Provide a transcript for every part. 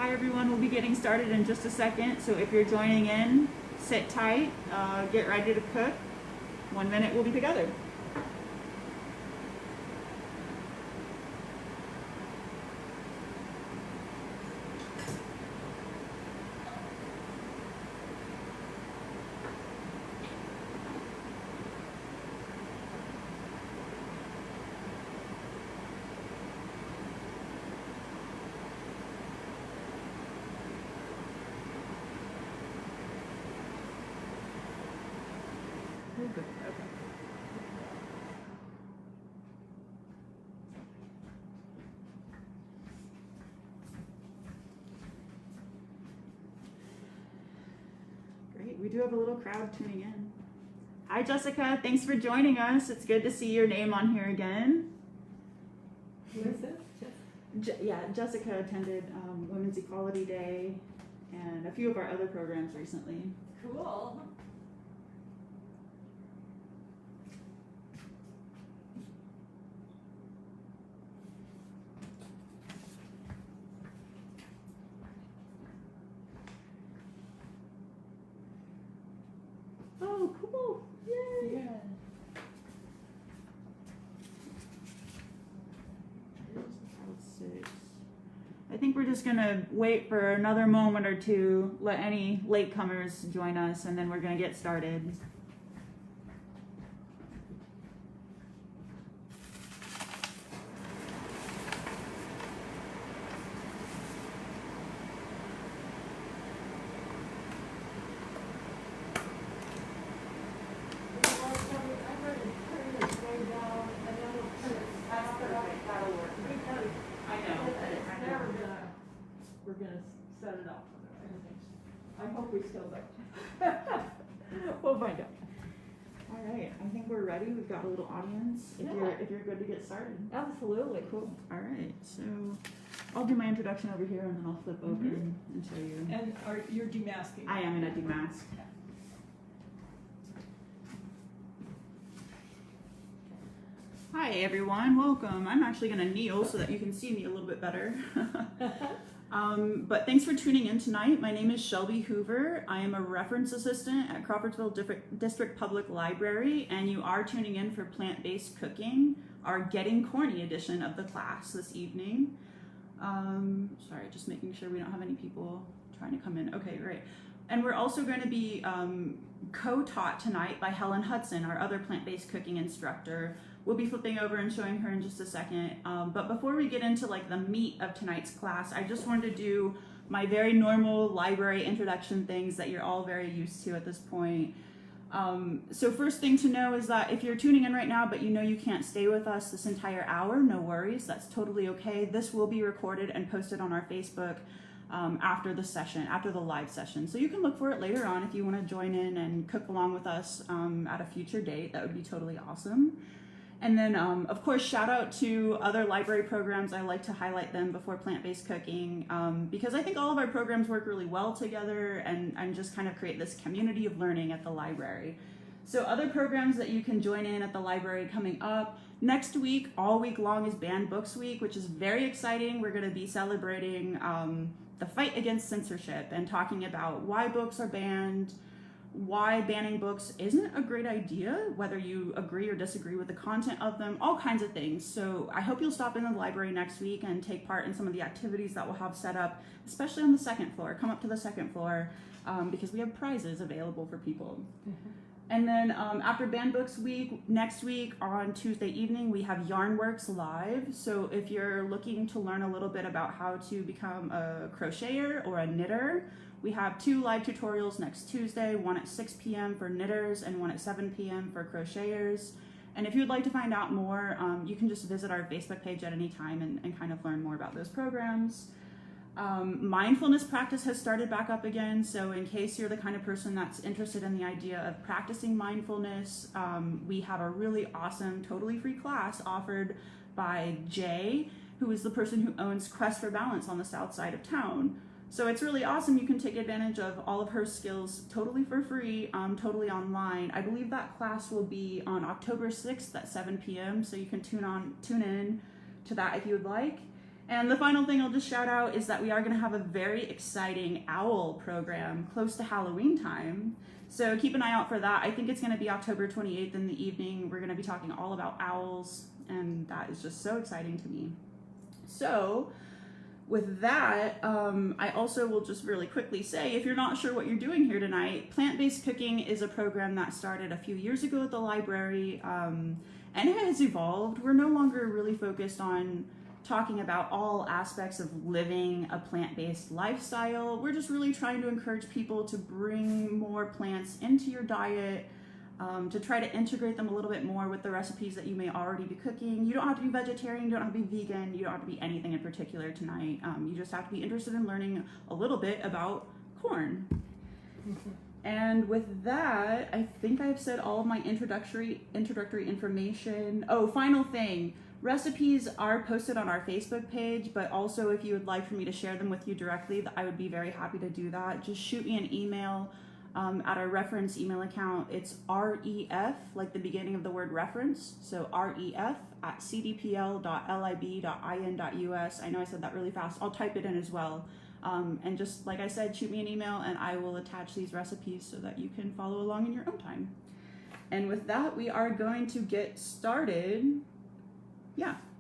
Hi everyone, we'll be getting started in just a second, so if you're joining in, sit tight, get ready to cook. 1 minute we'll be together. Good. Okay. Great. We do have a little crowd tuning in. Hi, Jessica. Thanks for joining us. It's good to see your name on here again. Who is this? Jessica attended Women's Equality Day and a few of our other programs recently. Cool. Oh, cool. Yay. Yeah. I think we're just gonna wait for another moment or two, let any latecomers join us, and then we're gonna get started. We're gonna set it up. I hope we still don't. We'll find out. All right, I think we're ready. We've got a little audience. If you're good to get started. Absolutely. Cool. All right, so I'll do my introduction over here, and then I'll flip over and show you. And you're demasking? I am in a demask. Hi everyone, welcome. I'm actually going to kneel so that you can see me a little bit better. But thanks for tuning in tonight. My name is Shelbi Hoover. I am a reference assistant at Crawfordsville District Public Library, and you are tuning in for plant-based cooking, our Gettin Corny edition of the class this evening. Sorry, just making sure we don't have any people trying to come in. Okay, great. And we're also going to be co-taught tonight by Helen Hudson, our other plant-based cooking instructor. We'll be flipping over and showing her in just a second. But before we get into like the meat of tonight's class, I just wanted to do my very normal library introduction things that you're all very used to at this point. So first thing to know is that if you're tuning in right now, but you know you can't stay with us this entire hour, no worries, that's totally okay. This will be recorded and posted on our Facebook after the session, after the live session. So you can look for it later on if you want to join in and cook along with us at a future date. That would be totally awesome. And then, of course, shout out to other library programs. I like to highlight them before plant-based cooking because I think all of our programs work really well together and just kind of create this community of learning at the library. So other programs that you can join in at the library coming up. Next week, all week long, is Banned Books Week, which is very exciting. We're going to be celebrating the fight against censorship and talking about why books are banned, why banning books isn't a great idea, whether you agree or disagree with the content of them, all kinds of things. So I hope you'll stop in the library next week and take part in some of the activities that we'll have set up, especially on the second floor. Come up to the second floor because we have prizes available for people. And then after Banned Books Week, next week on Tuesday evening, we have Yarnworks Live. So if you're looking to learn a little bit about how to become a crocheter or a knitter, we have 2 live tutorials next Tuesday, one at 6 p.m. for knitters and one at 7 p.m. for crocheters. And if you'd like to find out more, you can just visit our Facebook page at any time and kind of learn more about those programs. Mindfulness practice has started back up again, so in case you're the kind of person that's interested in the idea of practicing mindfulness, we have a really awesome, totally free class offered by Jay, who is the person who owns Quest for Balance on the south side of town. So it's really awesome. You can take advantage of all of her skills totally for free, totally online. I believe that class will be on October 6th at 7 p.m. So you can tune in to that if you would like. And the final thing I'll just shout out is that we are going to have a very exciting owl program close to Halloween time. So keep an eye out for that. I think it's going to be October 28th in the evening. We're going to be talking all about owls, and that is just so exciting to me. So with that, I also will just really quickly say, if you're not sure what you're doing here tonight, Plant-Based Cooking is a program that started a few years ago at the library, and it has evolved. We're no longer really focused on talking about all aspects of living a plant-based lifestyle. We're just really trying to encourage people to bring more plants into your diet, to try to integrate them a little bit more with the recipes that you may already be cooking. You don't have to be vegetarian, you don't have to be vegan, you don't have to be anything in particular tonight. You just have to be interested in learning a little bit about corn. And with that, I think I've said all of my introductory information. Oh, final thing. Recipes are posted on our Facebook page, but also if you would like for me to share them with you directly, I would be very happy to do that. Just shoot me an email at our reference email account. It's ref, like the beginning of the word reference, so ref@cdpl.lib.in.us. I know I said that really fast. I'll type it in as well. And just like I said, shoot me an email and I will attach these recipes so that you can follow along in your own time. And with that, we are going to get started.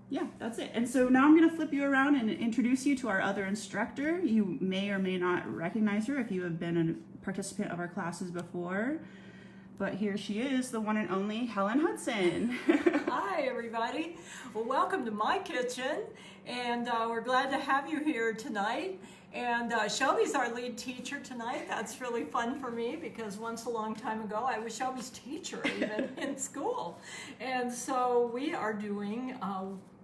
Yeah, that's it. And so now I'm going to flip you around and introduce you to our other instructor. You may or may not recognize her if you have been a participant of our classes before. But here she is, the one and only Helen Hudson. Hi, everybody. Well, welcome to my kitchen, and we're glad to have you here tonight. And Shelby's our lead teacher tonight. That's really fun for me because once a long time ago, I was Shelby's teacher even in school. And so we are doing,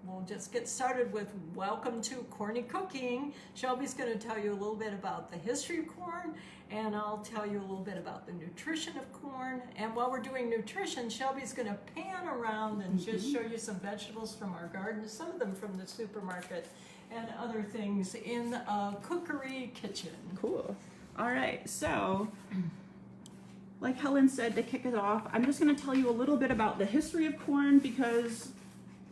we'll just get started with welcome to Corny Cooking. Shelby's going to tell you a little bit about the history of corn, and I'll tell you a little bit about the nutrition of corn. And while we're doing nutrition, Shelby's going to pan around and just show you some vegetables from our garden, some of them from the supermarket, and other things in a cookery kitchen. Cool. All right, so like Helen said, to kick it off, I'm just going to tell you a little bit about the history of corn because,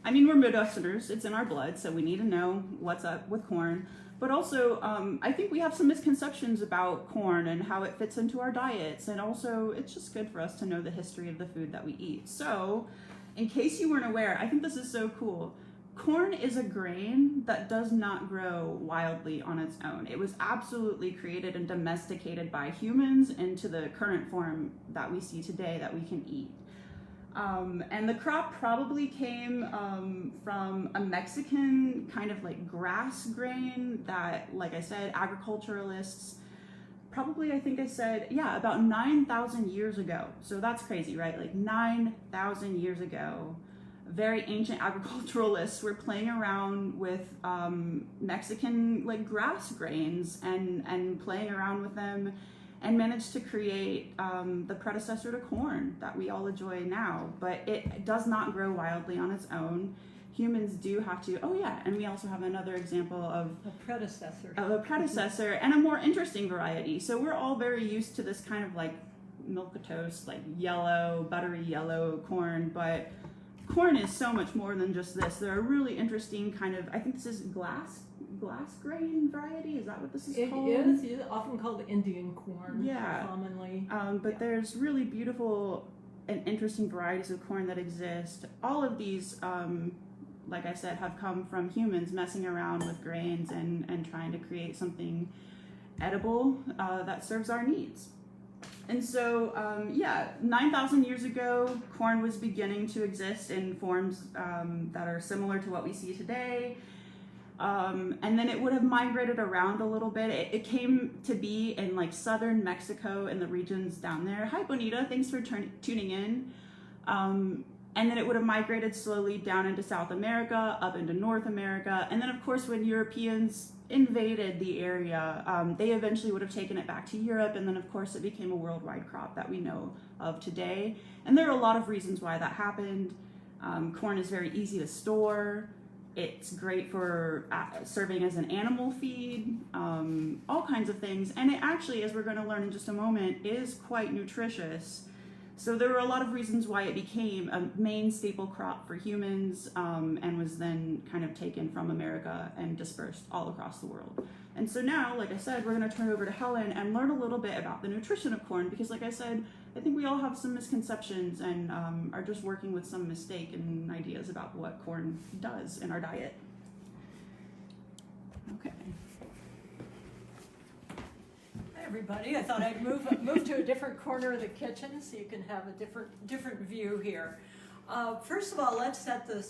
I mean, we're Midwesterners. It's in our blood, so we need to know what's up with corn. But also, I think we have some misconceptions about corn and how it fits into our diets. And also, it's just good for us to know the history of the food that we eat. So, in case you weren't aware, I think this is so cool. Corn is a grain that does not grow wildly on its own. It was absolutely created and domesticated by humans into the current form that we see today that we can eat. And the crop probably came from a Mexican kind of like grass grain that, like I said, agriculturalists probably, I think I said, yeah, about 9,000 years ago. So that's crazy, right? Like 9,000 years ago, very ancient agriculturalists were playing around with Mexican like grass grains and playing around with them and managed to create the predecessor to corn that we all enjoy now. But it does not grow wildly on its own. Humans do have to, oh yeah, and we also have another example of A predecessor. And a more interesting variety. So we're all very used to this kind of like milquetoast, like yellow, buttery yellow corn, but corn is so much more than just this. There are really interesting kind of, I think this is glass grain variety. Is that what this is called? It is. It's often called Indian corn. Yeah. Commonly. But there's really beautiful and interesting varieties of corn that exist. All of these, like I said, have come from humans messing around with grains and trying to create something edible that serves our needs. And so, 9,000 years ago, corn was beginning to exist in forms that are similar to what we see today. And then it would have migrated around a little bit. It came to be in like southern Mexico and the regions down there. Hi, Bonita. Thanks for tuning in. And then it would have migrated slowly down into South America, up into North America. And then, of course, when Europeans invaded the area, they eventually would have taken it back to Europe. And then, of course, it became a worldwide crop that we know of today. And there are a lot of reasons why that happened. Corn is very easy to store. It's great for serving as an animal feed, all kinds of things. And it actually, as we're going to learn in just a moment, is quite nutritious. So there were a lot of reasons why it became a main staple crop for humans, and was then kind of taken from America and dispersed all across the world. And so now, like I said, we're going to turn over to Helen and learn a little bit about the nutrition of corn, because like I said, I think we all have some misconceptions and are just working with some mistaken ideas about what corn does in our diet. Okay. Hi everybody, I thought I'd move to a different corner of the kitchen so you can have a different view here. First of all, let's set the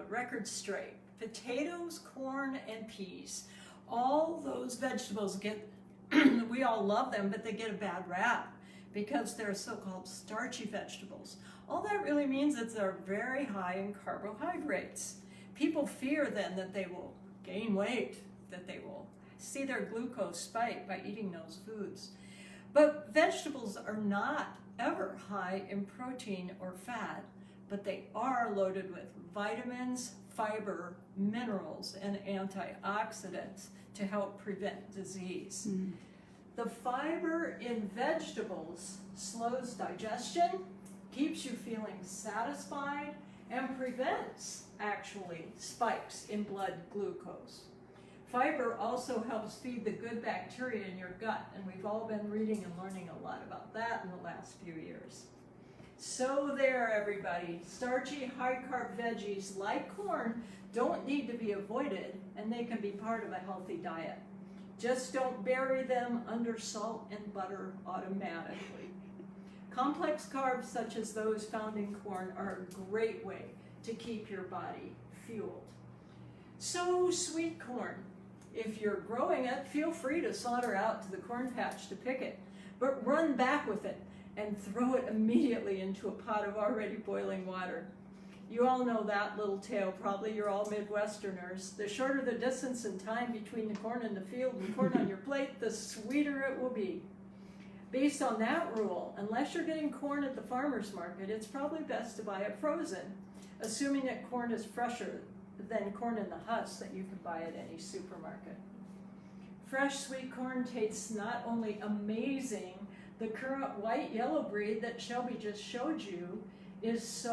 record straight. Potatoes, corn, and peas. All those vegetables get, we all love them, but they get a bad rap because they're so-called starchy vegetables. All that really means is they're very high in carbohydrates. People fear then that they will gain weight, that they will see their glucose spike by eating those foods. But vegetables are not ever high in protein or fat, but they are loaded with vitamins, fiber, minerals, and antioxidants to help prevent disease. Mm. The fiber in vegetables slows digestion, keeps you feeling satisfied, and prevents, actually, spikes in blood glucose. Fiber also helps feed the good bacteria in your gut, and we've all been reading and learning a lot about that in the last few years. So there, everybody, starchy, high-carb veggies like corn don't need to be avoided, and they can be part of a healthy diet. Just don't bury them under salt and butter automatically. Complex carbs such as those found in corn are a great way to keep your body fueled. So sweet corn. If you're growing it, feel free to saunter out to the corn patch to pick it, but run back with it and throw it immediately into a pot of already boiling water. You all know that little tale, probably. You're all Midwesterners. The shorter the distance and time between the corn in the field and corn on your plate, the sweeter it will be. Based on that rule, unless you're getting corn at the farmer's market, it's probably best to buy it frozen, assuming that corn is fresher than corn in the husk that you can buy at any supermarket. Fresh sweet corn tastes not only amazing, the current white yellow breed that Shelby just showed you is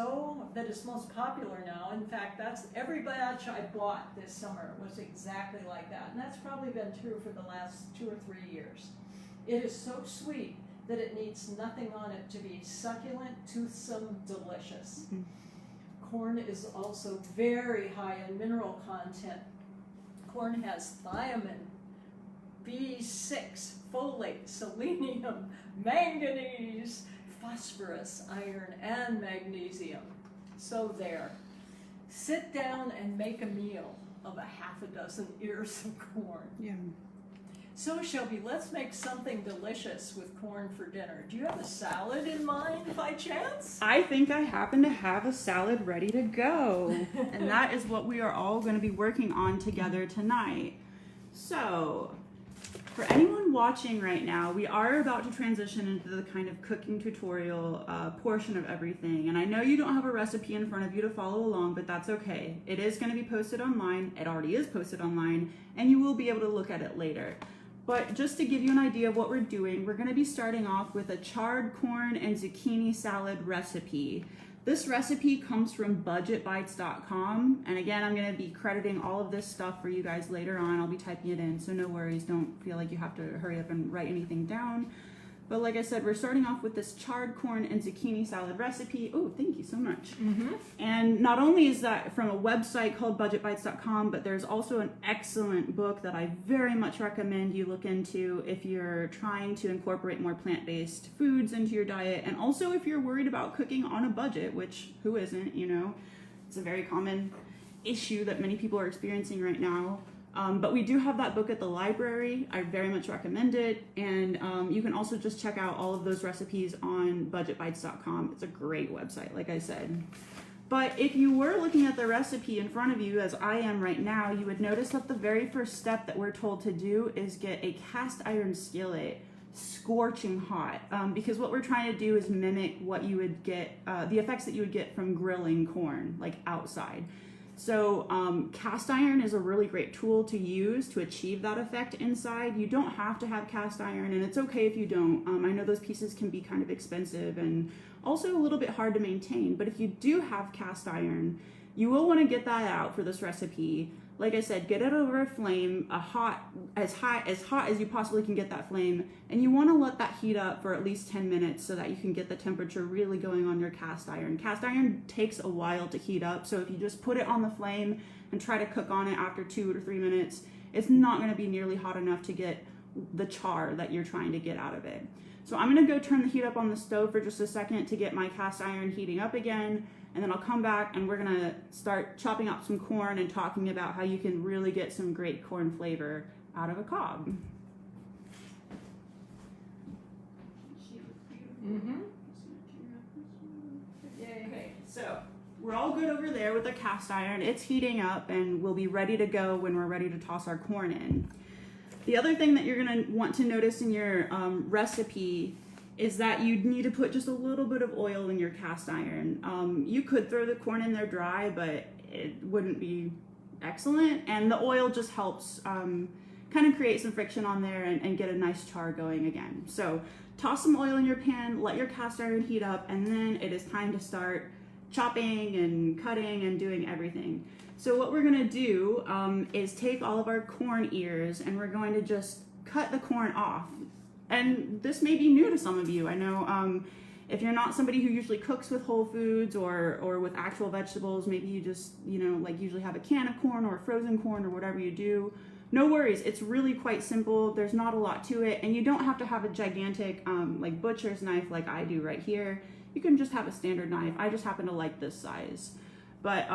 most popular now. In fact, that's every batch I bought this summer was exactly like that, and that's probably been true for the last 2 or 3 years. It is so sweet that it needs nothing on it to be succulent, toothsome, delicious. Mm-hmm. Corn is also very high in mineral content. Corn has thiamine, B6, folate, selenium, manganese, phosphorus, iron, and magnesium. So there. Sit down and make a meal of a half a dozen ears of corn. Yeah. So Shelby, let's make something delicious with corn for dinner. Do you have a salad in mind by chance? I think I happen to have a salad ready to go. And that is what we are all going to be working on together tonight. So, for anyone watching right now, we are about to transition into the kind of cooking tutorial portion of everything. And I know you don't have a recipe in front of you to follow along, but that's okay. It is going to be posted online. It already is posted online, and you will be able to look at it later. But just to give you an idea of what we're doing, we're going to be starting off with a charred corn and zucchini salad recipe. This recipe comes from budgetbites.com, and again, I'm going to be crediting all of this stuff for you guys later on. I'll be typing it in, so no worries. Don't feel like you have to hurry up and write anything down. But like I said, we're starting off with this charred corn and zucchini salad recipe. Oh, thank you so much. Mm-hmm. And not only is that from a website called budgetbites.com, but there's also an excellent book that I very much recommend you look into if you're trying to incorporate more plant-based foods into your diet. And also if you're worried about cooking on a budget, which who isn't, you know, it's a very common issue that many people are experiencing right now. But we do have that book at the library. I very much recommend it. And you can also just check out all of those recipes on budgetbites.com. It's a great website, like I said. But if you were looking at the recipe in front of you, as I am right now, you would notice that the very first step that we're told to do is get a cast iron skillet scorching hot. Because what we're trying to do is mimic what you would get, the effects that you would get from grilling corn, like outside. So cast iron is a really great tool to use to achieve that effect inside. You don't have to have cast iron, and it's okay if you don't. I know those pieces can be kind of expensive and also a little bit hard to maintain. But if you do have cast iron, you will want to get that out for this recipe. Like I said, get it over a flame, as hot as you possibly can get that flame, and you want to let that heat up for at least 10 minutes so that you can get the temperature really going on your cast iron. Cast iron takes a while to heat up, so if you just put it on the flame and try to cook on it after 2 to 3 minutes, it's not going to be nearly hot enough to get the char that you're trying to get out of it. So I'm going to go turn the heat up on the stove for just a second to get my cast iron heating up again. And then I'll come back and we're gonna start chopping up some corn and talking about how you can really get some great corn flavor out of a cob. Mm-hmm. Okay, so we're all good over there with the cast iron. It's heating up and we'll be ready to go when we're ready to toss our corn in. The other thing that you're gonna want to notice in your recipe is that you need to put just a little bit of oil in your cast iron. You could throw the corn in there dry, but it wouldn't be excellent. And the oil just helps kind of create some friction on there and get a nice char going again. So toss some oil in your pan, let your cast iron heat up, and then it is time to start chopping and cutting and doing everything. So what we're gonna do is take all of our corn ears and we're going to just cut the corn off. And this may be new to some of you. I know if you're not somebody who usually cooks with whole foods or with actual vegetables, maybe you just, like usually have a can of corn or frozen corn or whatever you do. No worries, it's really quite simple. There's not a lot to it, and you don't have to have a gigantic like butcher's knife like I do right here. You can just have a standard knife. I just happen to like this size. But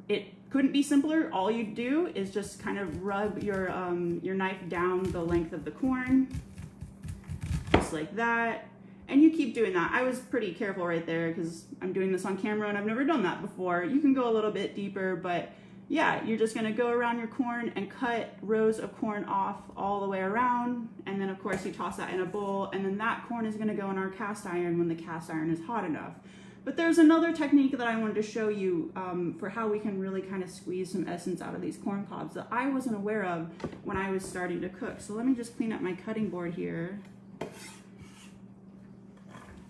it couldn't be simpler. All you do is just kind of rub your knife down the length of the corn. Just like that, and you keep doing that. I was pretty careful right there because I'm doing this on camera and I've never done that before. You can go a little bit deeper, but yeah, you're just gonna go around your corn and cut rows of corn off all the way around, and then of course you toss that in a bowl, and then that corn is gonna go in our cast iron when the cast iron is hot enough. But there's another technique that I wanted to show you for how we can really kind of squeeze some essence out of these corn cobs that I wasn't aware of when I was starting to cook. So let me just clean up my cutting board here.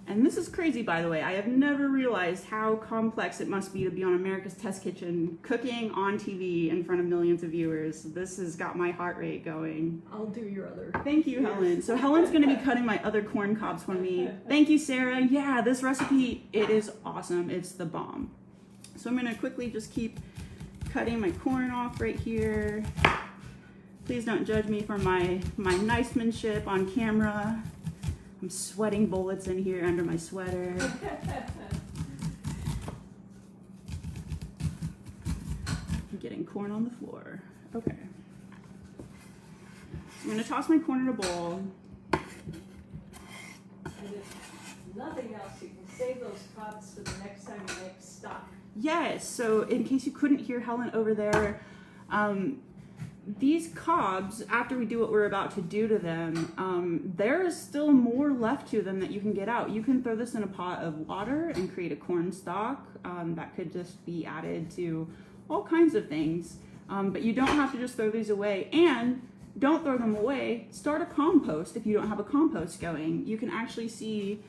And this is crazy, by the way. I have never realized how complex it must be to be on America's Test Kitchen, cooking on TV in front of millions of viewers. This has got my heart rate going. I'll do your other. Thank you, Helen. So Helen's gonna be cutting my other corn cobs for me. Thank you, Sarah. Yeah, this recipe, it is awesome. It's the bomb. So I'm gonna quickly just keep cutting my corn off right here. Please don't judge me for my nicemanship on camera. I'm sweating bullets in here under my sweater. I'm getting corn on the floor. Okay. So I'm gonna toss my corn in a bowl. And if nothing else, you can save those cobs for the next time you make stock. Yes, so in case you couldn't hear Helen over there, these cobs, after we do what we're about to do to them, there is still more left to them that you can get out. You can throw this in a pot of water and create a corn stalk that could just be added to all kinds of things. But you don't have to just throw these away, and don't throw them away. Start a compost if you don't have a compost going. You can actually see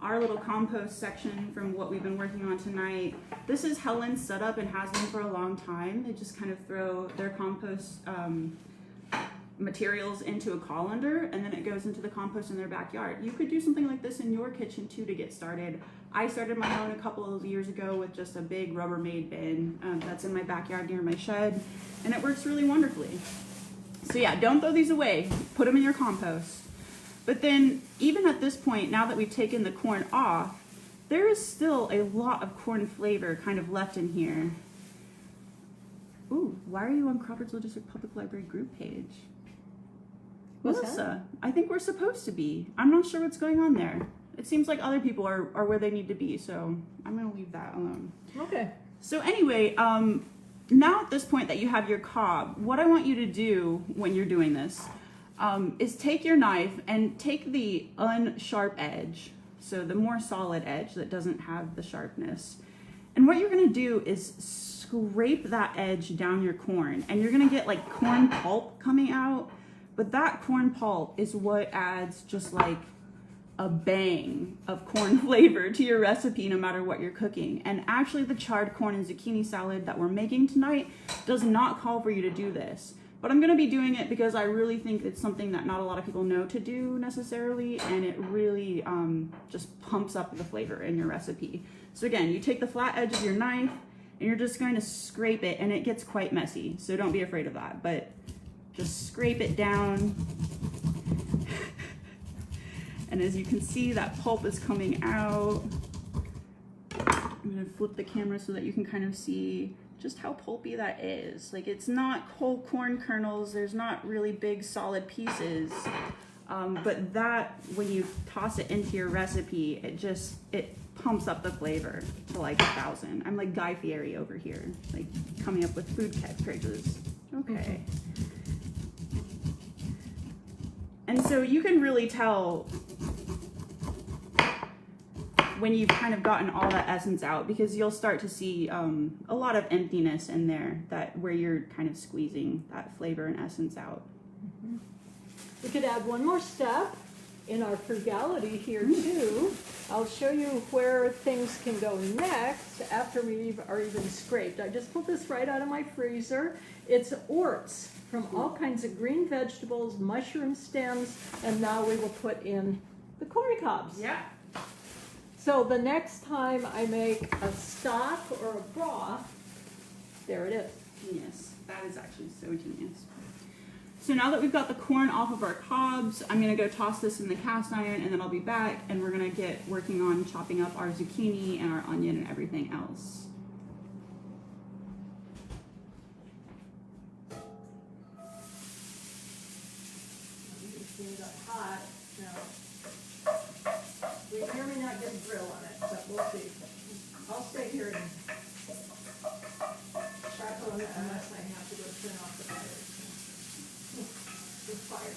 our little compost section from what we've been working on tonight. This is Helen's setup and has been for a long time. They just kind of throw their compost materials into a colander, and then it goes into the compost in their backyard. You could do something like this in your kitchen too to get started. I started my own a couple of years ago with just a big Rubbermaid bin that's in my backyard near my shed, and it works really wonderfully. So yeah, don't throw these away. Put them in your compost. But then, even at this point, now that we've taken the corn off, there is still a lot of corn flavor kind of left in here. Ooh, why are you on Crawfordsville District Public Library group page? What's Melissa, that? I think we're supposed to be. I'm not sure what's going on there. It seems like other people are where they need to be, so I'm gonna leave that alone. Okay. So anyway, now at this point that you have your cob, what I want you to do when you're doing this is take your knife and take the unsharp edge, so the more solid edge that doesn't have the sharpness. And what you're gonna do is scrape that edge down your corn, and you're gonna get like corn pulp coming out, but that corn pulp is what adds just like a bang of corn flavor to your recipe no matter what you're cooking. And actually the charred corn and zucchini salad that we're making tonight does not call for you to do this. But I'm gonna be doing it because I really think it's something that not a lot of people know to do necessarily, and it really just pumps up the flavor in your recipe. So again, you take the flat edge of your knife and you're just going to scrape it, and it gets quite messy, so don't be afraid of that, but just scrape it down. And as you can see, that pulp is coming out. I'm gonna flip the camera so that you can kind of see just how pulpy that is. Like, it's not whole corn kernels, there's not really big solid pieces, but that, when you toss it into your recipe, it pumps up the flavor to like 1,000. I'm like Guy Fieri over here, like coming up with food catchphrases. Okay. And so you can really tell when you've kind of gotten all that essence out, because you'll start to see a lot of emptiness in there, that where you're kind of squeezing that flavor and essence out. We could add one more step in our frugality here too. I'll show you where things can go next after we are even scraped. I just pulled this right out of my freezer. It's orts from all kinds of green vegetables, mushroom stems, and now we will put in the corn cobs. Yeah. So the next time I make a stock or a broth, there it is. Yes, that is actually so genius. So now that we've got the corn off of our cobs, I'm gonna go toss this in the cast iron, and then I'll be back and we're gonna get working on chopping up our zucchini and our onion and everything else. It got hot. Now, we may not get a grill on it, but we'll see. I'll stay here and crackle on it unless I have to go turn off the fire. The fire.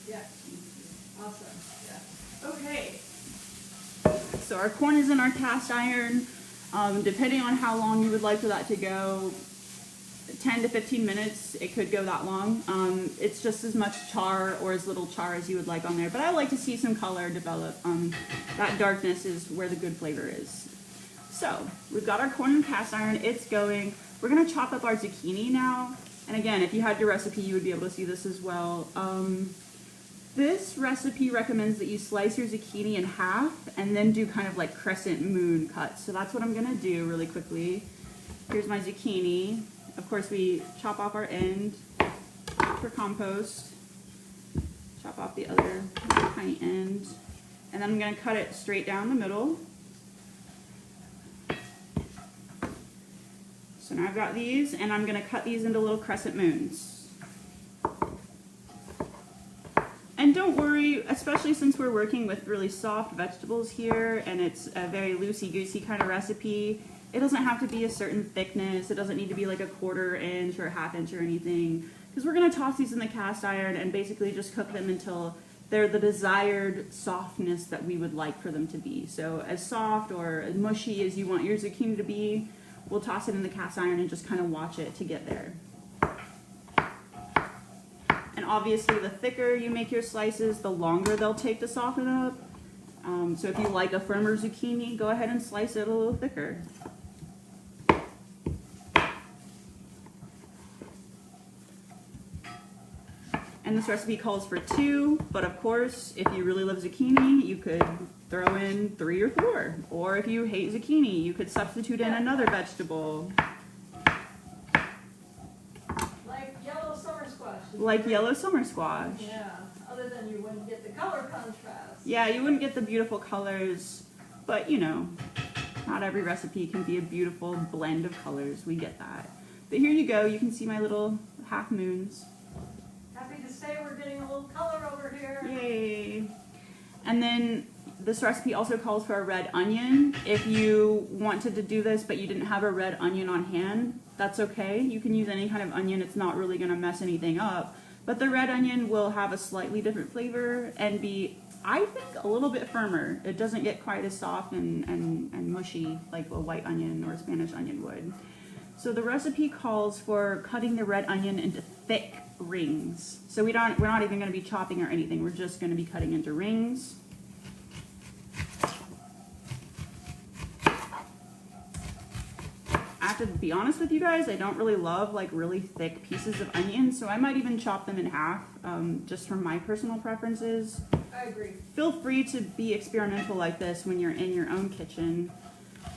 Yeah. Awesome. Yeah. Okay. So our corn is in our cast iron. Depending on how long you would like for that to go, 10 to 15 minutes, it could go that long. It's just as much char or as little char as you would like on there, but I like to see some color develop. That darkness is where the good flavor is. So we've got our corn in cast iron, it's going. We're gonna chop up our zucchini now. And again, if you had your recipe, you would be able to see this as well. This recipe recommends that you slice your zucchini in half and then do kind of like crescent moon cuts. So that's what I'm gonna do really quickly. Here's my zucchini. Of course, we chop off our end for compost. Chop off the other tiny end. And then I'm gonna cut it straight down the middle. So now I've got these, and I'm gonna cut these into little crescent moons. And don't worry, especially since we're working with really soft vegetables here, and it's a very loosey-goosey kind of recipe, it doesn't have to be a certain thickness. It doesn't need to be like a 1/4 inch or a 1/2 inch or anything, because we're gonna toss these in the cast iron and basically just cook them until they're the desired softness that we would like for them to be. So as soft or as mushy as you want your zucchini to be, we'll toss it in the cast iron and just kind of watch it to get there. And obviously the thicker you make your slices, the longer they'll take to soften up. So if you like a firmer zucchini, go ahead and slice it a little thicker. And this recipe calls for 2, but of course, if you really love zucchini, you could throw in 3 or 4. Or if you hate zucchini, you could substitute in another vegetable. Like yellow summer squash. Like yellow summer squash. Yeah, other than you wouldn't get the color contrast. Yeah, you wouldn't get the beautiful colors, but you know, not every recipe can be a beautiful blend of colors. We get that. But here you go, you can see my little half moons. Happy to say we're getting a little color over here. Yay! And then this recipe also calls for a red onion. If you wanted to do this but you didn't have a red onion on hand, that's okay. You can use any kind of onion. It's not really going to mess anything up. But the red onion will have a slightly different flavor and be, I think, a little bit firmer. It doesn't get quite as soft and mushy like a white onion or a Spanish onion would. So the recipe calls for cutting the red onion into thick rings. So we're not even going to be chopping or anything. We're just going to be cutting into rings. I have to be honest with you guys, I don't really love like really thick pieces of onion, so I might even chop them in half, just from my personal preferences. I agree. Feel free to be experimental like this when you're in your own kitchen,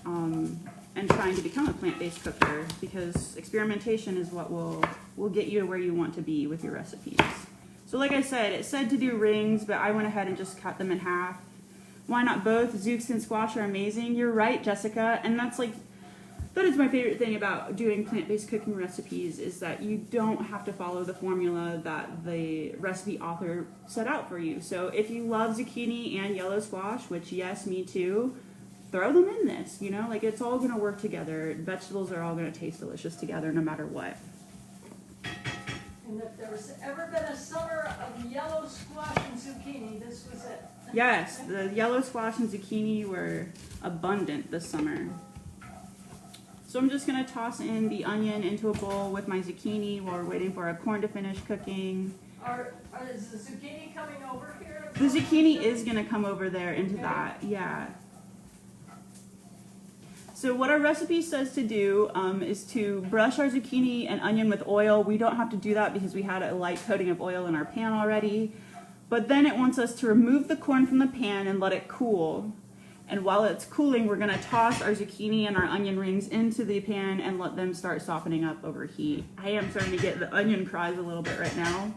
and trying to become a plant-based cooker, because experimentation is what will get you to where you want to be with your recipes. So like I said, it said to do rings, but I went ahead and just cut them in half. Why not both? Zooks and squash are amazing. You're right, Jessica, and that is my favorite thing about doing plant-based cooking recipes, is that you don't have to follow the formula that the recipe author set out for you. So if you love zucchini and yellow squash, which yes, me too, throw them in this, you know, like it's all going to work together. Vegetables are all going to taste delicious together no matter what. And if there's ever been a summer of yellow squash and zucchini, this was it. Yes, the yellow squash and zucchini were abundant this summer. So I'm just going to toss in the onion into a bowl with my zucchini while we're waiting for our corn to finish cooking. Is the zucchini coming over here? The zucchini is going to come over there into that, yeah. So what our recipe says to do is to brush our zucchini and onion with oil. We don't have to do that because we had a light coating of oil in our pan already. But then it wants us to remove the corn from the pan and let it cool. And while it's cooling, we're going to toss our zucchini and our onion rings into the pan and let them start softening up over heat. I am starting to get the onion cries a little bit right now.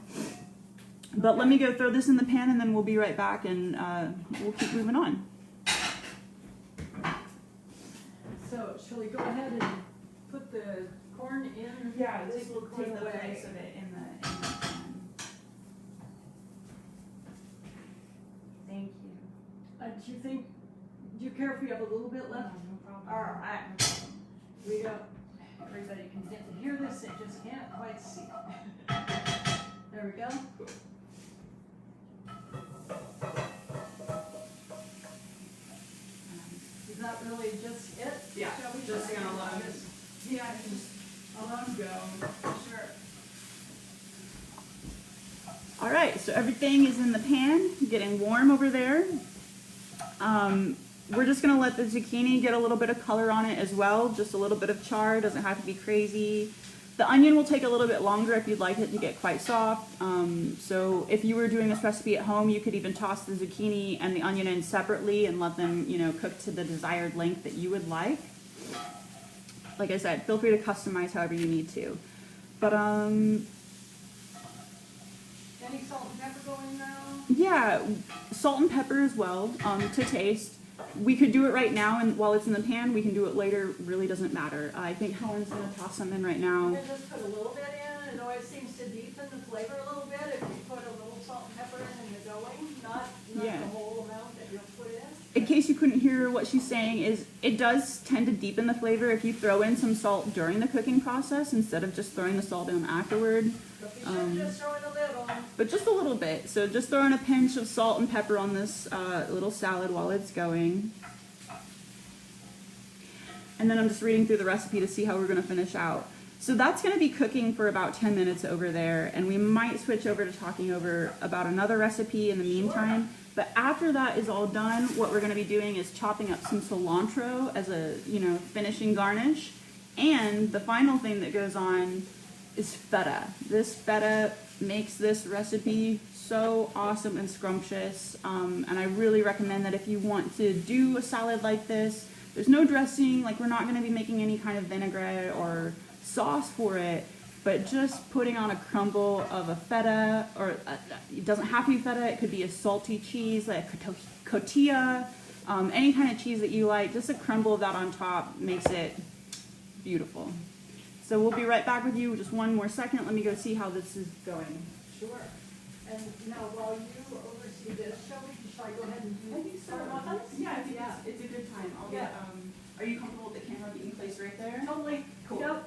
But let me go throw this in the pan and then we'll be right back, and we'll keep moving on. So, shall we go ahead and put the corn in? Yeah, this will corn take the away. place of it in the pan. Thank you. Do you think, do you care if we have a little bit left? No problem. All right. We don't, everybody can get to hear this, they just can't quite see it. There we go. Is that really just it? Yeah, Shall we just try gonna let 'em- this? Yeah, just I'll let them go. Sure. All right, so everything is in the pan, getting warm over there. We're just gonna let the zucchini get a little bit of color on it as well, just a little bit of char, doesn't have to be crazy. The onion will take a little bit longer if you'd like it to get quite soft. So if you were doing this recipe at home, you could even toss the zucchini and the onion in separately and let them, you know, cook to the desired length that you would like. Like I said, feel free to customize however you need to. But Any salt and pepper going now? yeah, salt and pepper as well, to taste. We could do it right now, and while it's in the pan, we can do it later. Really doesn't matter. I think Helen's gonna toss some in right now. You can just put a little bit in. It always seems to deepen the flavor a little bit if you put a little salt and pepper in the going, not Yeah. the whole amount that you'll put in. In case you couldn't hear what she's saying, is it does tend to deepen the flavor if you throw in some salt during the cooking process instead of just throwing the salt in afterward. But be sure to just throw in a little. But just a little bit. So just throw in a pinch of salt and pepper on this little salad while it's going. And then I'm just reading through the recipe to see how we're going to finish out. So that's going to be cooking for about 10 minutes over there, and we might switch over to talking about another recipe in the meantime. But after that is all done, what we're going to be doing is chopping up some cilantro as a, finishing garnish. And the final thing that goes on is feta. This feta makes this recipe so awesome and scrumptious, and I really recommend that if you want to do a salad like this, there's no dressing, like we're not going to be making any kind of vinaigrette or sauce for it, but just putting on a crumble of a feta, or it doesn't have to be feta, it could be a salty cheese like a cotija, any kind of cheese that you like, just a crumble of that on top makes it beautiful. So we'll be right back with you, just one more second, let me go see how this is going. Sure. And now while you oversee this, shall I go ahead and do muffins? Yeah, I think it's a good time. I'll get, are you comfortable with the camera being placed right there? Totally. Cool. Yep.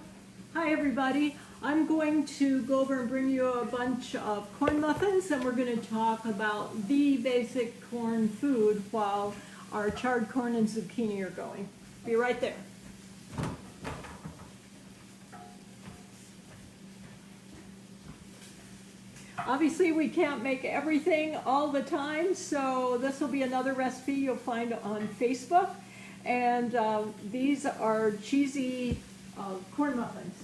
Hi, everybody. I'm going to go over and bring you a bunch of corn muffins, and we're going to talk about the basic corn food while our charred corn and zucchini are going. Be right there. Obviously, we can't make everything all the time, so this will be another recipe you'll find on Facebook. And these are cheesy corn muffins.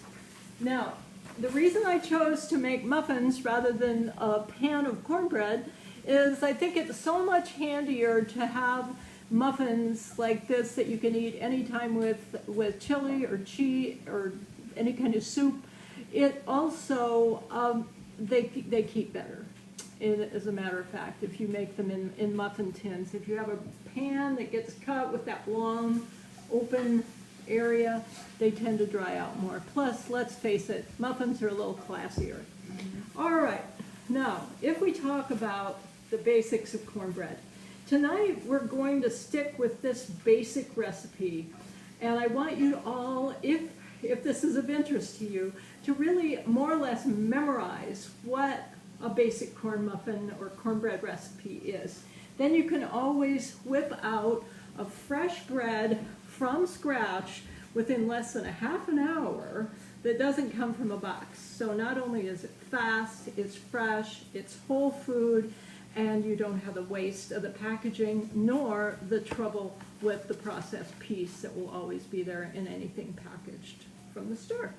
Now, the reason I chose to make muffins rather than a pan of cornbread is I think it's so much handier to have muffins like this that you can eat anytime with chili or cheese or any kind of soup. It also, they keep better, as a matter of fact, if you make them in muffin tins. If you have a pan that gets cut with that long open area, they tend to dry out more. Plus, let's face it, muffins are a little classier. All right, now, if we talk about the basics of cornbread, tonight we're going to stick with this basic recipe, and I want you all, if this is of interest to you, to really more or less memorize what a basic corn muffin or cornbread recipe is. Then you can always whip out a fresh bread from scratch within less than a half an hour that doesn't come from a box. So not only is it fast, it's fresh, it's whole food, and you don't have the waste of the packaging nor the trouble with the processed piece that will always be there in anything packaged from the store.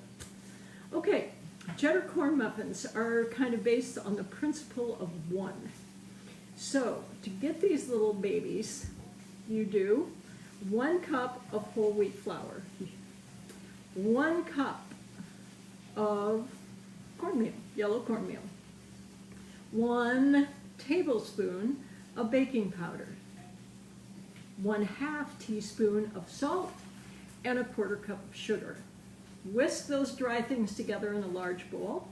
Okay, cheddar corn muffins are kind of based on the principle of one. So to get these little babies, you do 1 cup of whole wheat flour, 1 cup of cornmeal, yellow cornmeal, 1 tablespoon of baking powder, 1/2 teaspoon of salt, and 1/4 cup of sugar. Whisk those dry things together in a large bowl.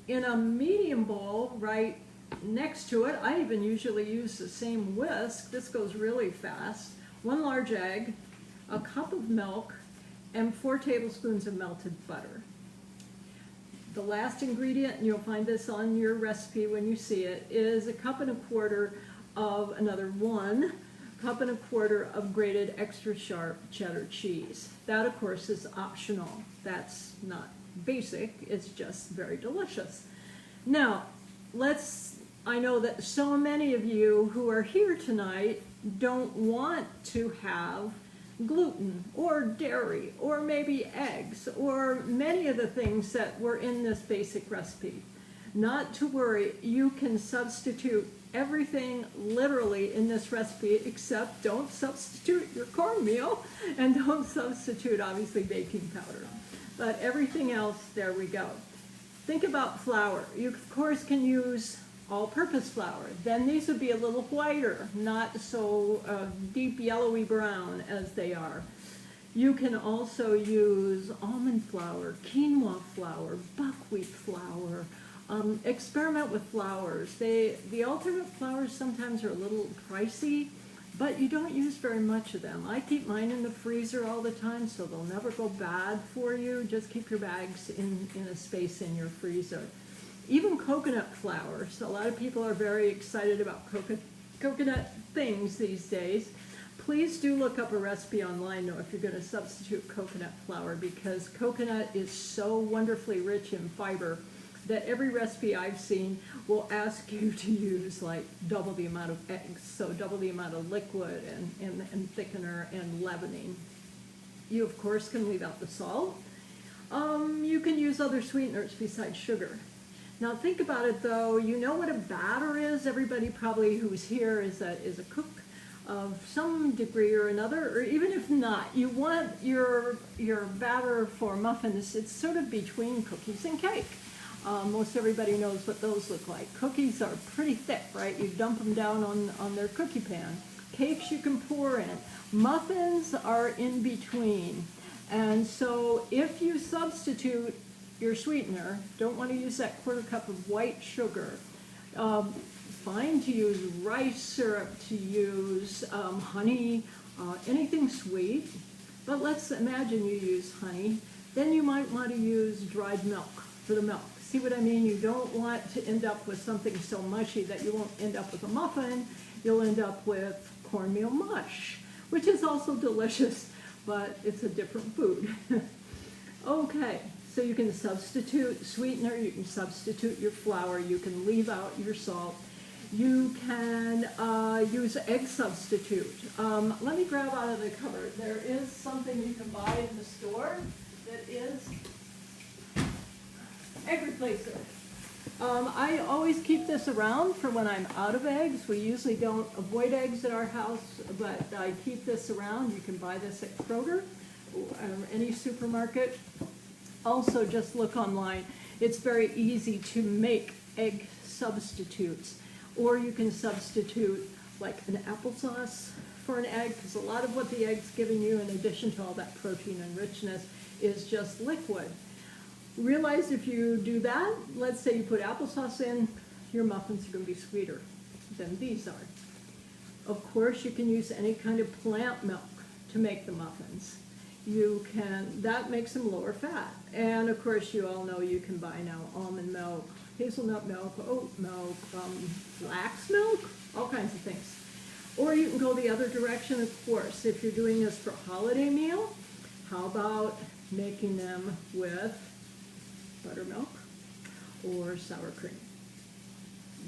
In a medium bowl right next to it, I even usually use the same whisk, this goes really fast, 1 large egg, a cup of milk, and 4 tablespoons of melted butter. The last ingredient, and you'll find this on your recipe when you see it, is 1 1/4 cups of another 1 1/4 cups of grated extra sharp cheddar cheese. That, of course, is optional. That's not basic, it's just very delicious. Now, I know that so many of you who are here tonight don't want to have gluten or dairy or maybe eggs or many of the things that were in this basic recipe. Not to worry, you can substitute everything literally in this recipe, except don't substitute your cornmeal and don't substitute obviously baking powder. But everything else, there we go. Think about flour. You of course can use all-purpose flour. Then these would be a little whiter, not so deep yellowy brown as they are. You can also use almond flour, quinoa flour, buckwheat flour. Experiment with flours. The alternate flours sometimes are a little pricey, but you don't use very much of them. I keep mine in the freezer all the time, so they'll never go bad for you. Just keep your bags in a space in your freezer. Even coconut flour. So a lot of people are very excited about coconut things these days. Please do look up a recipe online though if you're going to substitute coconut flour, because coconut is so wonderfully rich in fiber that every recipe I've seen will ask you to use like double the amount of eggs, so double the amount of liquid and thickener and leavening. You of course can leave out the salt. You can use other sweeteners besides sugar. Now think about it though, you know what a batter is? Everybody probably who's here is a cook of some degree or another, or even if not, you want your batter for muffins, it's sort of between cookies and cake. Most everybody knows what those look like. Cookies are pretty thick, right? You dump them down on their cookie pan. Cakes you can pour in. Muffins are in between. And so if you substitute your sweetener, don't want to use that 1/4 cup of white sugar, fine to use rice syrup, to use honey, anything sweet. But let's imagine you use honey. Then you might want to use dried milk for the milk. See what I mean? You don't want to end up with something so mushy that you won't end up with a muffin. You'll end up with cornmeal mush, which is also delicious, but it's a different food. Okay, So you can substitute sweetener, you can substitute your flour, you can leave out your salt. You can use egg substitute. Let me grab out of the cupboard. There is something you can buy in the store that is egg replacer. I always keep this around for when I'm out of eggs. We usually don't avoid eggs at our house, but I keep this around. You can buy this at Kroger or any supermarket. Also, just look online. It's very easy to make egg substitutes. Or you can substitute like an applesauce for an egg, because a lot of what the egg's giving you, in addition to all that protein and richness, is just liquid. Realize if you do that, let's say you put applesauce in, your muffins are going to be sweeter than these are. Of course, you can use any kind of plant milk to make the muffins. That makes them lower fat. And of course, you all know you can buy now almond milk, hazelnut milk, oat milk, flax milk, all kinds of things. Or you can go the other direction, of course. If you're doing this for a holiday meal, how about making them with buttermilk or sour cream?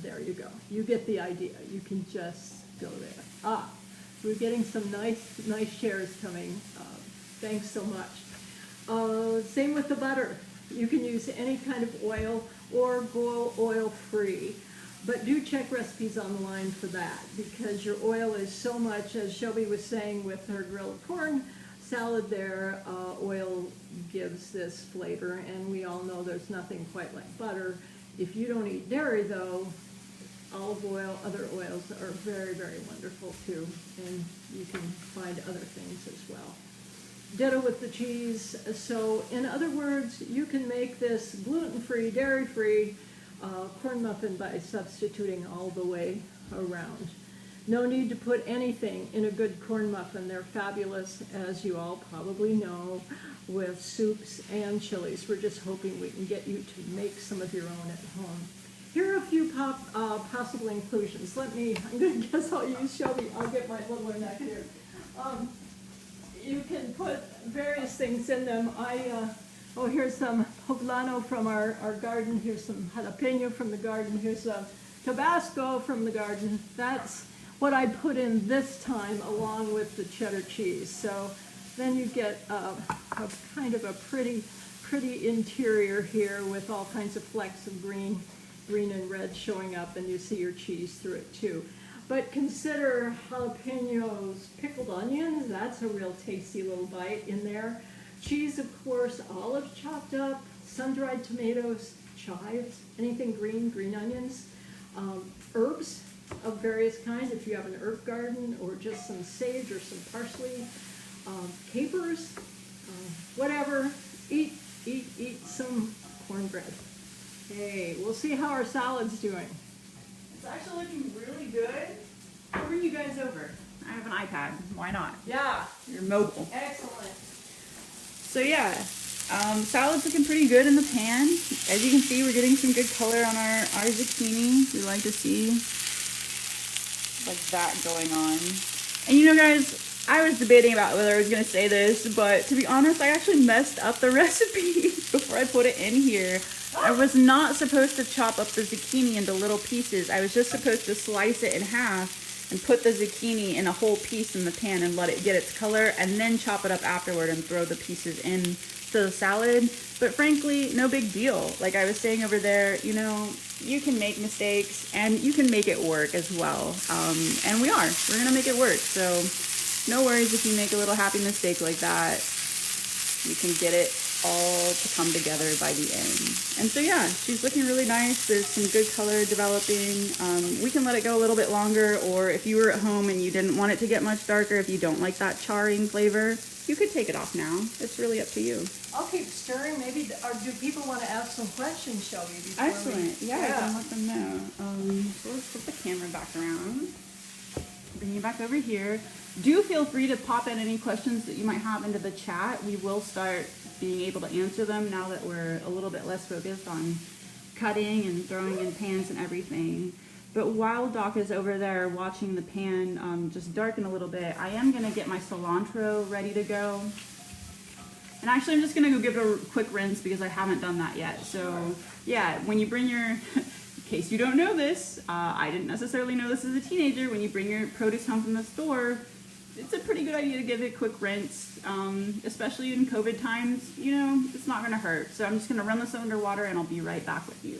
There you go. You get the idea. You can just go there. We're getting some nice shares coming. Thanks so much. Same with the butter. You can use any kind of oil or go oil-free. But do check recipes online for that, because your oil is so much, as Shelby was saying with her grilled corn salad there, oil gives this flavor, and we all know there's nothing quite like butter. If you don't eat dairy though, olive oil, other oils are very, very wonderful too, and you can find other things as well. Ditto with the cheese. So in other words, you can make this gluten-free, dairy-free corn muffin by substituting all the way around. No need to put anything in a good corn muffin. They're fabulous, as you all probably know, with soups and chilies. We're just hoping we can get you to make some of your own at home. Here are a few possible inclusions. I'm going to guess I'll use Shelby. I'll get my littler neck here. You can put various things in them. Here's some poblano from our garden. Here's some jalapeno from the garden. Here's Tabasco from the garden. That's what I put in this time, along with the cheddar cheese. So then you get a kind of a pretty interior here with all kinds of flecks of green and red showing up, and you see your cheese through it too. But consider jalapenos, pickled onions. That's a real tasty little bite in there. Cheese, of course, olives chopped up, sun-dried tomatoes, chives, anything green onions, herbs of various kinds, if you have an herb garden, or just some sage or some parsley, capers, whatever. Eat some cornbread. Hey, we'll see how our salad's doing. It's actually looking really good. Where are you guys over? I have an iPad. Why not? Yeah, You're mobile. excellent. So yeah, salad's looking pretty good in the pan. As you can see, we're getting some good color on our zucchini. We like to see like that going on. And you know, guys, I was debating about whether I was going to say this, but to be honest, I actually messed up the recipe before I put it in here. I was not supposed to chop up the zucchini into little pieces. I was just supposed to slice it in half and put the zucchini in a whole piece in the pan and let it get its color, and then chop it up afterward and throw the pieces in to the salad. But frankly, no big deal. Like I was saying over there, you know, you can make mistakes and you can make it work as well. And we're going to make it work. So no worries if you make a little happy mistake like that. You can get it all to come together by the end. And so yeah, she's looking really nice. There's some good color developing. We can let it go a little bit longer, or if you were at home and you didn't want it to get much darker, if you don't like that charring flavor, you could take it off now. It's really up to you. I'll keep stirring. Maybe, or do people want to ask some questions, Shelby? Excellent. Yeah, I can let them know. So let's flip the camera back around. Bring you back over here. Do feel free to pop in any questions that you might have into the chat. We will start being able to answer them now that we're a little bit less focused on cutting and throwing in pans and everything. But while Doc is over there watching the pan just darken a little bit, I am going to get my cilantro ready to go. And actually, I'm just gonna go give it a quick rinse because I haven't done that yet. So yeah, when you bring your, in case you don't know this, I didn't necessarily know this as a teenager, when you bring your produce home from the store, it's a pretty good idea to give it a quick rinse, especially in COVID times, you know, it's not gonna hurt. So I'm just gonna run this under water and I'll be right back with you.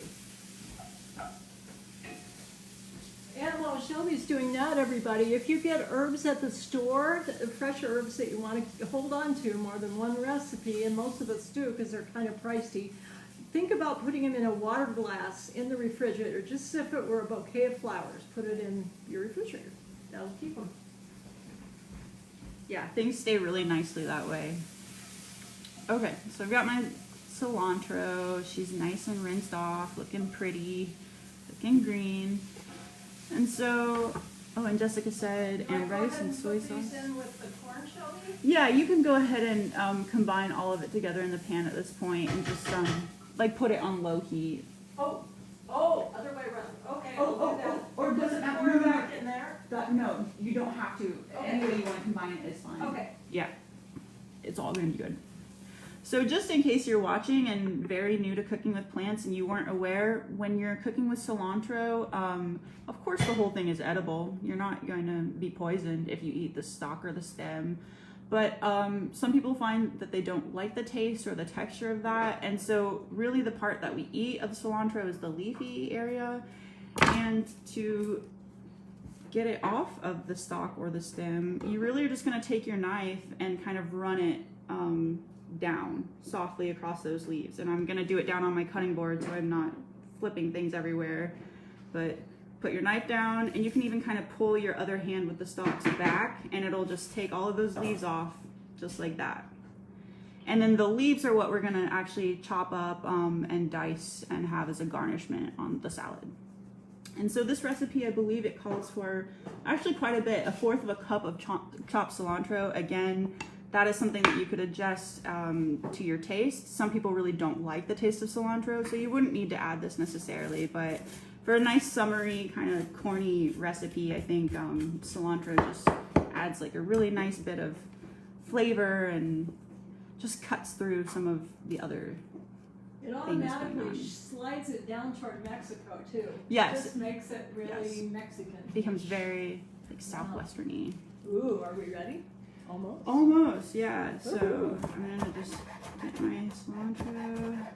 And while Shelby's doing that, everybody, if you get herbs at the store, fresh herbs that you want to hold on to more than one recipe, and most of us do because they're kind of pricey, think about putting them in a water glass in the refrigerator, just as if it were a bouquet of flowers. Put it in your refrigerator. That'll keep them. Yeah, things stay really nicely that way. Okay, so I've got my cilantro. She's nice and rinsed off, looking pretty, looking green. And so, oh, and Jessica said, and rice and soy sauce. In with the corn, Shelby? Yeah, you can go ahead and combine all of it together in the pan at this point and just like put it on low heat. Oh, other way around. Okay, Oh, I'll do that. or does it matter? Pour it back in there? No, you don't have to. Okay. Any way you want to combine it is fine. Okay. Yeah, it's all gonna be good. So just in case you're watching and very new to cooking with plants and you weren't aware, when you're cooking with cilantro, of course the whole thing is edible. You're not going to be poisoned if you eat the stalk or the stem. But some people find that they don't like the taste or the texture of that. And so really the part that we eat of cilantro is the leafy area. And to get it off of the stalk or the stem, you really are just going to take your knife and kind of run it down softly across those leaves. And I'm going to do it down on my cutting board so I'm not flipping things everywhere. But put your knife down, and you can even kind of pull your other hand with the stalks back, and it'll just take all of those leaves off just like that. And then the leaves are what we're going to actually chop up and dice and have as a garnishment on the salad. And so this recipe, I believe it calls for actually quite a bit, 1/4 cup of chopped cilantro. Again, that is something that you could adjust to your taste. Some people really don't like the taste of cilantro, so you wouldn't need to add this necessarily. But for a nice summery kind of corny recipe, I think cilantro just adds like a really nice bit of flavor and just cuts through some of the other It things automatically going on. slides it down toward Mexico too. Yes. It just makes it really Yes. Mexican. It becomes very like southwesterny. Ooh, are we ready? Almost. Almost, yeah. So Ooh. I'm gonna just get my cilantro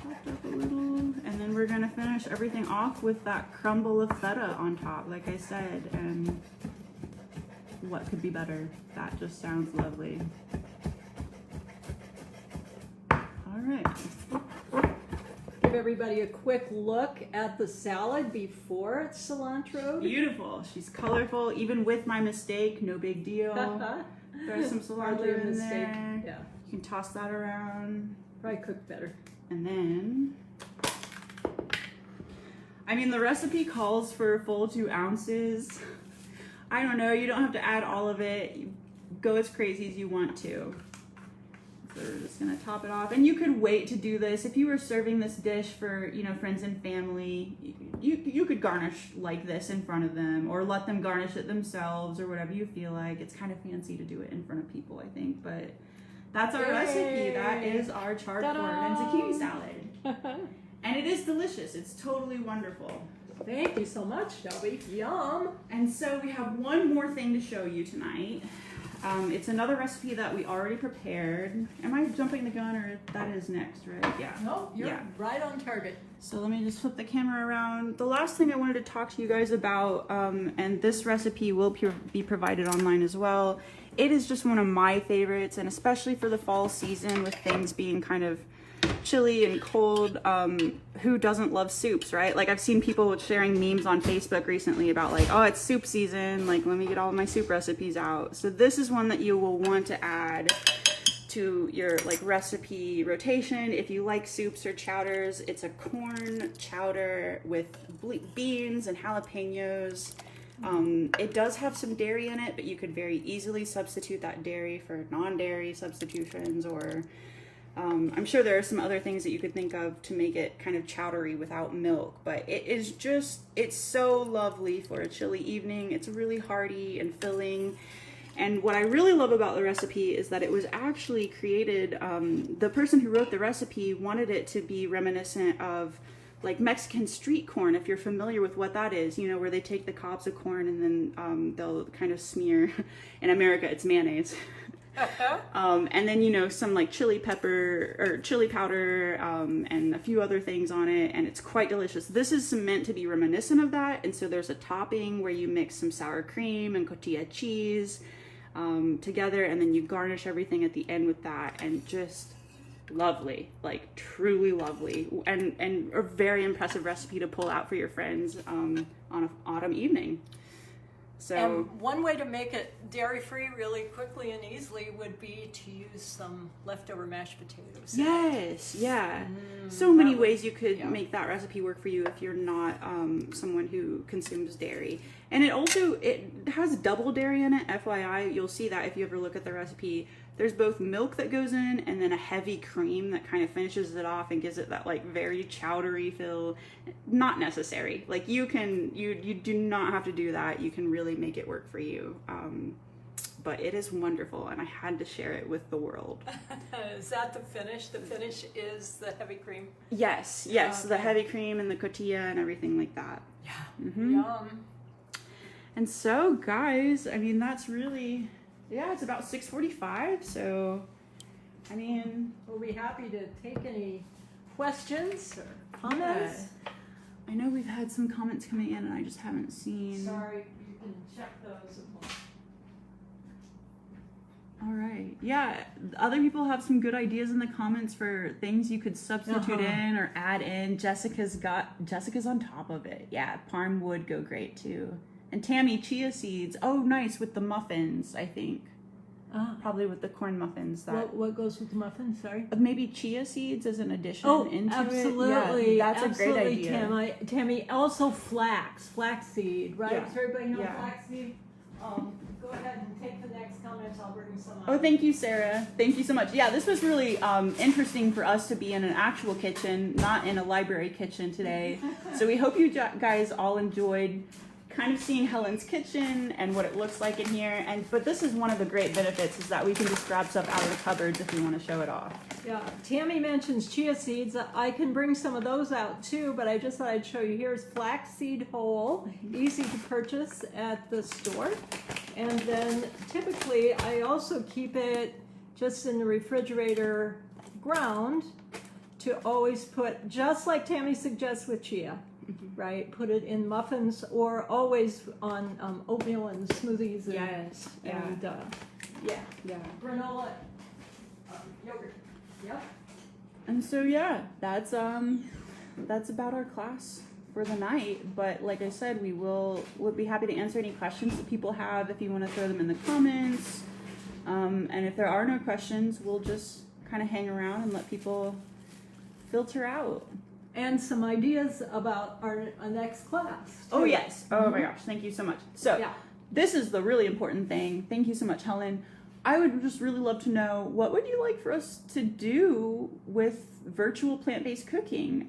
chopped up a little, and then we're gonna finish everything off with that crumble of feta on top, like I said. And what could be better? That just sounds lovely. All right. Give everybody a quick look at the salad before it's cilantro. Beautiful. She's colorful, even with my mistake. No big deal. There's some Hardly cilantro a in mistake. there. Yeah, You can toss that around. probably cook better. And then, I mean, the recipe calls for a full 2 ounces. I don't know, you don't have to add all of it. You go as crazy as you want to. So we're just gonna top it off. And you could wait to do this. If you were serving this dish for, you know, friends and family, you could garnish like this in front of them, or let them garnish it themselves, or whatever you feel like. It's kind of fancy to do it in front of people, I think, but that's our recipe. That is our charred corn and zucchini salad. And it is delicious. It's totally wonderful. Thank you so much, Shelby. Yum. And so we have one more thing to show you tonight. It's another recipe that we already prepared. Am I jumping the gun, or that is next, right? Yeah. No, you're Yeah. right on target. So let me just flip the camera around. The last thing I wanted to talk to you guys about, and this recipe will be provided online as well. It is just one of my favorites, and especially for the fall season with things being kind of chilly and cold, who doesn't love soups, right? Like, I've seen people sharing memes on Facebook recently about like, oh, it's soup season, like let me get all of my soup recipes out. So this is one that you will want to add to your like recipe rotation if you like soups or chowders. It's a corn chowder with beans and jalapenos. It does have some dairy in it, but you could very easily substitute that dairy for non-dairy substitutions, or I'm sure there are some other things that you could think of to make it kind of chowdery without milk, but it is just, it's so lovely for a chilly evening. It's really hearty and filling. And what I really love about the recipe is that it was actually created, the person who wrote the recipe wanted it to be reminiscent of like Mexican street corn, if you're familiar with what that is, you know, where they take the cobs of corn and then they'll kind of smear, in America it's mayonnaise. And then, you know, some like chili pepper or chili powder and a few other things on it, and it's quite delicious. This is meant to be reminiscent of that, and so there's a topping where you mix some sour cream and cotija cheese together, and then you garnish everything at the end with that, and just lovely, like truly lovely, and a very impressive recipe to pull out for your friends on an autumn evening. So, and one way to make it dairy-free really quickly and easily would be to use some leftover mashed potatoes. yes, yeah. So many that would- ways you could yeah. make that recipe work for you if you're not someone who consumes dairy. And it has double dairy in it, FYI. You'll see that if you ever look at the recipe. There's both milk that goes in and then a heavy cream that kind of finishes it off and gives it that like very chowdery feel. Not necessary. Like you do not have to do that. You can really make it work for you. But it is wonderful, and I had to share it with the world. Is that the finish? The finish is the heavy cream? Yes, Okay. the heavy cream and the cotija and everything like that. Yeah. Mhm. Yum. And so, guys, I mean, that's really, yeah, it's about 6:45, so, I mean, We'll be happy to take any questions or comments. I know we've had some comments coming in, and I just haven't seen. Sorry, you can check those. All right. Yeah, other people have some good ideas in the comments for things you could substitute in or add in. Jessica's on top of it. Yeah, parm would go great too. And Tammy, chia seeds. Oh, nice, with the muffins, I think. Probably with the corn muffins. That What goes with the muffins? Sorry. maybe chia seeds as an addition into absolutely. it. Yeah, that's a great Absolutely, idea. Tammy. Also flaxseed, right? Yeah. Does everybody know Yeah. flaxseed? Go ahead and take the next comments. I'll bring some up. Oh, thank you, Sarah. Thank you so much. Yeah, this was really interesting for us to be in an actual kitchen, not in a library kitchen today. So we hope you guys all enjoyed kind of seeing Helen's kitchen and what it looks like in here. But this is one of the great benefits, is that we can just grab stuff out of the cupboards if we want to show it off. Yeah, Tammy mentions chia seeds. I can bring some of those out too, but I just thought I'd show you. Here's flaxseed whole, easy to purchase at the store. And then typically I also keep it just in the refrigerator ground to always put, just like Tammy suggests with chia, right? Put it in muffins or always on oatmeal and smoothies and, Yes. and Yeah. granola, yogurt. Yep. And so yeah, that's about our class for the night. But like I said, we'll be happy to answer any questions that people have if you want to throw them in the comments. And if there are no questions, we'll just kind of hang around and let people filter out. And some ideas about our next class. Oh too. yes. Oh my gosh, thank you so much. So Yeah. this is the really important thing. Thank you so much, Helen. I would just really love to know, what would you like for us to do with virtual plant-based cooking?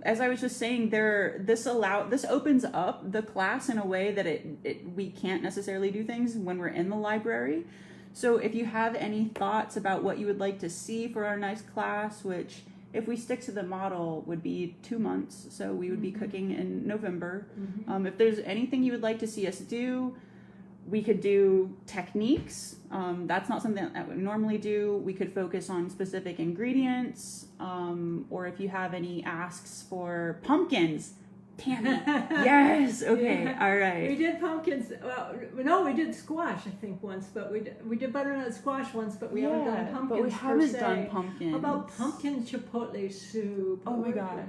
As I was just saying, this opens up the class in a way that we can't necessarily do things when we're in the library. So if you have any thoughts about what you would like to see for our next class, which if we stick to the model would be 2 months, so we would be cooking in November. If there's anything you would like to see us do, we could do techniques. That's not something that we normally do. We could focus on specific ingredients, or if you have any asks for pumpkins. Tammy. Yes. Okay. Yeah. All We right. did pumpkins. No, we did squash, I think, once, but we did butternut squash once, but we haven't done pumpkins. but we per haven't se. done pumpkins. How about pumpkin chipotle soup? Oh my gosh.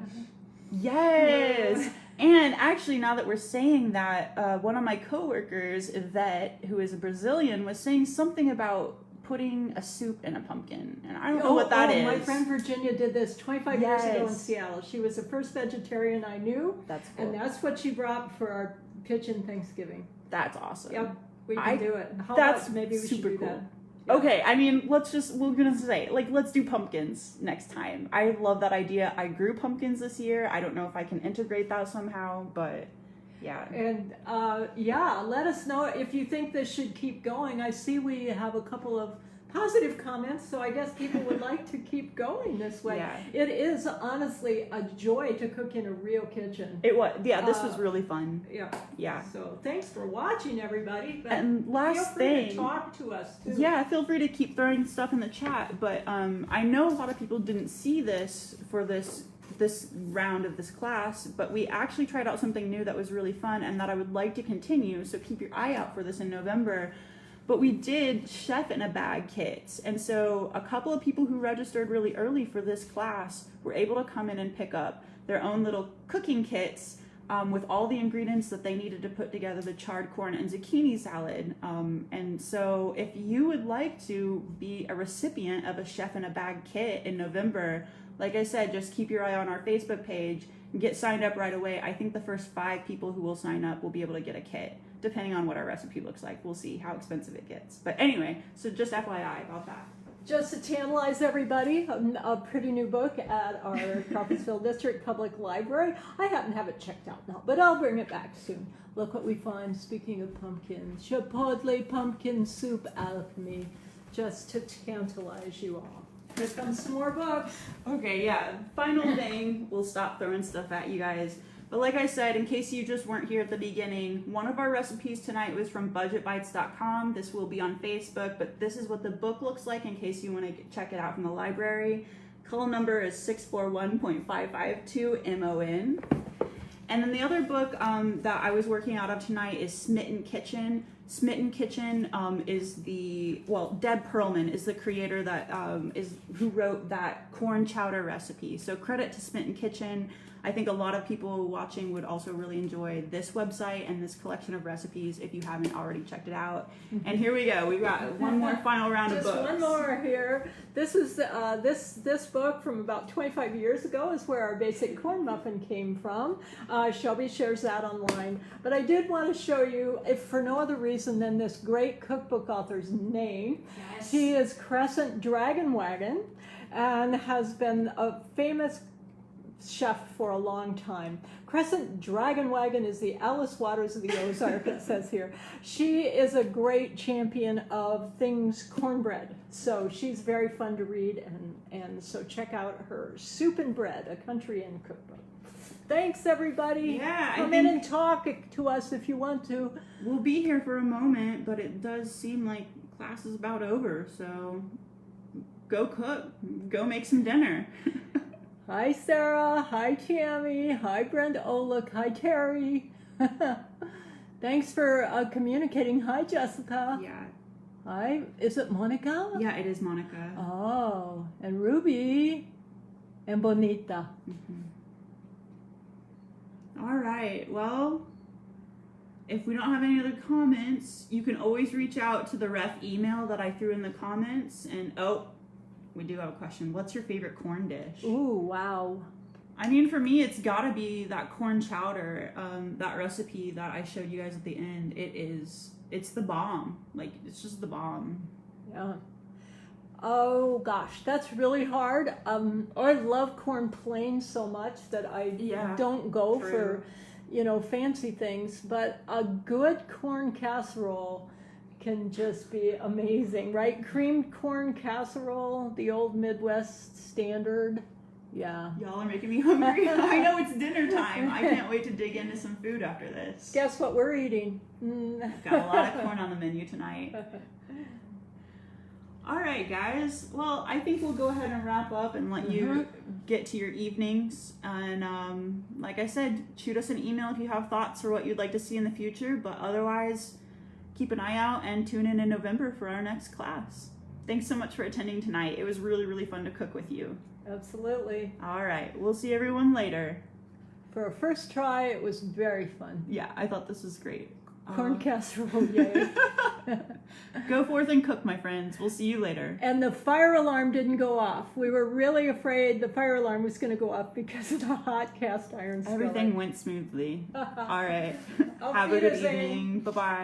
Yes. And actually, now that we're saying that, one of my coworkers, Yvette, who is a Brazilian, was saying something about putting a soup in a pumpkin, and I don't know what that is. My friend Virginia did this 25 years ago in Yes. Seattle. She was the first vegetarian I knew, That's cool. and that's what she brought for our kitchen Thanksgiving. That's awesome. Yep, we can I- do it. How that's about maybe we should super do cool. that? Okay, I mean, we're gonna say, like, let's do pumpkins next time. I love that idea. I grew pumpkins this year. I don't know if I can integrate that somehow, but Yeah. And yeah, let us know if you think this should keep going. I see we have a couple of positive comments, so I guess people would like to keep going this way. Yeah. It is honestly a joy to cook in a real kitchen. It was, yeah, this was really fun. Yeah. Yeah. So thanks for watching, everybody. But And last feel free to thing, talk to us too. yeah, feel free to keep throwing stuff in the chat, but I know a lot of people didn't see this for this round of this class, but we actually tried out something new that was really fun and that I would like to continue, so keep your eye out for this in November. But we did chef in a bag kits, and so a couple of people who registered really early for this class were able to come in and pick up their own little cooking kits with all the ingredients that they needed to put together the charred corn and zucchini salad. And so if you would like to be a recipient of a chef in a bag kit in November, like I said, just keep your eye on our Facebook page and get signed up right away. I think the first 5 people who will sign up will be able to get a kit, depending on what our recipe looks like. We'll see how expensive it gets. But anyway, so just FYI about that. Just to tantalize everybody, a pretty new book at our Crawfordsville District Public Library. I happen to have it checked out now, but I'll bring it back soon. Look what we find, speaking of pumpkins. Chipotle pumpkin soup alchemy, just to tantalize you all. Here comes some more books. Okay, yeah. Final thing, we'll stop throwing stuff at you guys. But like I said, in case you just weren't here at the beginning, one of our recipes tonight was from budgetbites.com. This will be on Facebook, but this is what the book looks like in case you want to check it out from the library. Column number is 641.552 MON. And then the other book that I was working out of tonight is Smitten Kitchen. Smitten Kitchen is Deb Perlman is the creator that who wrote that corn chowder recipe. So credit to Smitten Kitchen. I think a lot of people watching would also really enjoy this website and this collection of recipes if you haven't already checked it out. And here we go. We've got one more final round of books. Just one more here. This is this book from about 25 years ago is where our basic corn muffin came from. Shelby shares that online. But I did want to show you, if for no other reason than this great cookbook author's name. Yes. He is Crescent Dragonwagon and has been a famous chef for a long time. Crescent Dragonwagon is the Alice Waters of the Ozark, it says here. She is a great champion of things cornbread, so she's very fun to read, and so check out her Soup and Bread, a country inn cookbook. Thanks, everybody. Yeah, Come in and talk to us if you want to. We'll be here for a moment, but it does seem like class is about over, so go cook, go make some dinner. Hi, Sarah. Hi, Tammy. Hi, Brenda. Oh, look. Hi, Terry. Thanks for communicating. Hi, Jessica. Yeah. Hi. Is it Monica? Yeah, it is Monica. Oh, and Ruby. And Bonita. Mm-hmm. All right. Well, if we don't have any other comments, you can always reach out to the ref email that I threw in the comments. And we do have a question. What's your favorite corn dish? Ooh, wow. I mean, for me, it's gotta be that corn chowder, that recipe that I showed you guys at the end. It's the bomb. Like, it's just the bomb. Yeah. Oh, gosh, that's really hard. I love corn plain so much that I don't go for, fancy things. But a good corn casserole can just be amazing, right? Creamed corn casserole, the old Midwest standard. Yeah. Y'all are making me hungry. I know it's dinner time. I can't wait to dig into some food after this. Guess what we're eating? Got a lot of corn on the menu tonight. All right, guys. Well, I think we'll go ahead and wrap up and let you get to your evenings. And like I said, shoot us an email if you have thoughts or what you'd like to see in the future. But otherwise, keep an eye out and tune in November for our next class. Thanks so much for attending tonight. It was really, really fun to cook with you. Absolutely. All right. We'll see everyone later. For a first try, it was very fun. Yeah, I thought this was great. Corn casserole, yay. Go forth and cook, my friends. We'll see you later. And the fire alarm didn't go off. We were really afraid the fire alarm was going to go off because of the hot cast iron skillet. Everything went smoothly. All right. Auf Have a good Wiedersehen. evening. Bye-bye.